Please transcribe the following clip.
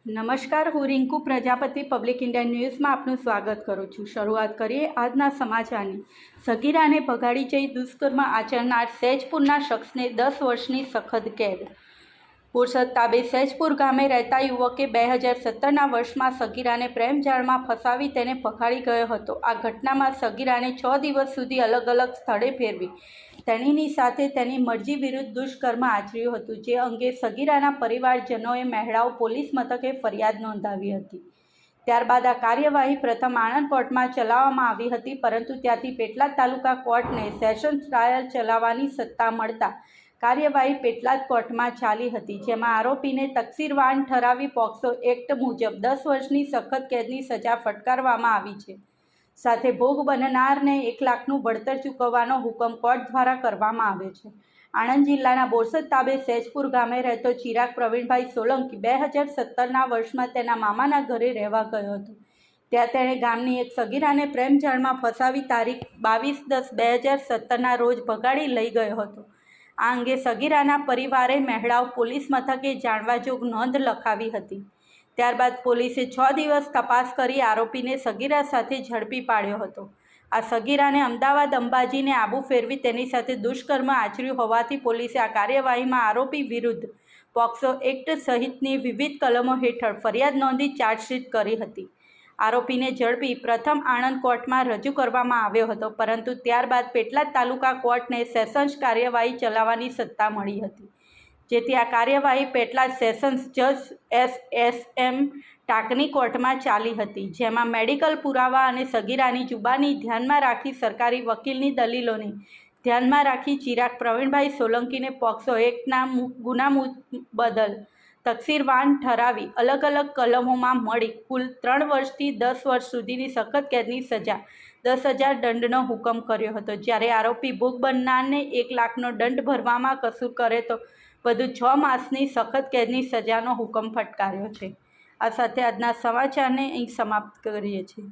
નમસ્કાર, હું Rinku Prajapati public India ન્યૂઝમાં આપનું સ્વાગત કરું છું। શરૂઆત કરીએ આજના સમાચારની। સગીરાને ભગાડી જઈ દુષ્કર્મ આચરનાર સૈજપુરના શખ્સને 10 વર્ષની સખત કેદ। બોરસદ તાબે સૈજપુર ગામે રહેતા યુવકે 2017ના વર્ષમાં સગીરાને પ્રેમજાળમાં ફસાવી તેને ભગાડી ગયો હતો। આ ઘટનામાં સગીરાને 6 દિવસ સુધી અલગ અલગ સ્થળે ફેરવી તેણીની સાથે તેની મરજી વિરુદ્ધ દુષ્કર્મ આચર્યું હતું, જે અંગે સગીરાના પરિવારજનોએ મહેડાવ પોલીસ મથકે ફરિયાદ નોંધાવી હતી। ત્યારબાદ આ કાર્યવાહી પ્રથમ આણંદ કોર્ટમાં ચલાવવામાં આવી હતી, પરંતુ ત્યાંથી પેટલાદ તાલુકા કોર્ટને સેશન્સ ટ્રાયલ ચલાવવાની સત્તા મળતા કાર્યવાહી પેટલાદ કોર્ટમાં ચાલી હતી, જેમાં આરોપીને તકસીરવાન ઠરાવી પોક્સો એક્ટ મુજબ 10 વર્ષની સખત કેદની સજા ફટકારવામાં આવી છે। સાથે ભોગ બનનારને 1 લાખનું વળતર ચૂકવવાનો હુકમ કોર્ટ દ્વારા કરવામાં આવ્યો છે। આણંદ જિલ્લાના બોરસદ તાબે સૈજપુર ગામે રહેતો ચિરાગ પ્રવીણભાઈ સોલંકી 2017ના વર્ષમાં તેના મામાના ઘરે રહેવા ગયો હતો। ત્યાં તેણે ગામની એક સગીરાને પ્રેમજાળમાં ફસાવી તારીખ 22/10/2017ના રોજ ભગાડી લઈ ગયો હતો। આ અંગે સગીરાના પરિવારે મહેડાવ પોલીસ મથકે જાણવાજોગ નોંધ લખાવી હતી। ત્યારબાદ પોલીસે 6 દિવસ તપાસ કરી આરોપીને સગીરા સાથે ઝડપી પાડ્યો હતો। આ સગીરાને અમદાવાદ અંબાજીને આબુ ફેરવી તેની સાથે દુષ્કર્મ આચર્યું હોવાથી પોલીસે આ કાર્યવાહીમાં આરોપી વિરુદ્ધ પોક્સો એક્ટ સહિતની વિવિધ કલમો હેઠળ ફરિયાદ નોંધી ચાર્જશીટ કરી હતી। આરોપીને ઝડપી પ્રથમ આણંદ કોર્ટમાં રજૂ કરવામાં આવ્યો હતો, પરંતુ ત્યારબાદ પેટલાદ તાલુકા કોર્ટને સેશન્સ કાર્યવાહી ચલાવવાની સત્તા મળી હતી, જેથી આ કાર્યવાહી પેટલાદ સેશન્સ જજ SSM ટાંકની કોર્ટમાં ચાલી હતી, જેમાં મેડિકલ પુરાવા અને સગીરાની જુબાની ધ્યાનમાં રાખી સરકારી વકીલની દલીલોને ધ્યાનમાં રાખી ચિરાગ પ્રવીણભાઈ સોલંકીને પોક્સો એક્ટના ગુના બદલ તકસીરવાન ઠરાવી અલગ અલગ કલમોમાં મળી કુલ 3 વર્ષથી 10 વર્ષ સુધીની સખત કેદની સજા 10,000 દંડનો હુકમ કર્યો હતો। જ્યારે આરોપી ભોગ બનનારને 1 લાખનો દંડ ભરવામાં કસૂર કરે તો વધુ 6 માસની સખત કેદની સજાનો હુકમ ફટકાર્યો છે। આ સાથે આજના સમાચારને અહીં સમાપ્ત કરીએ છીએ।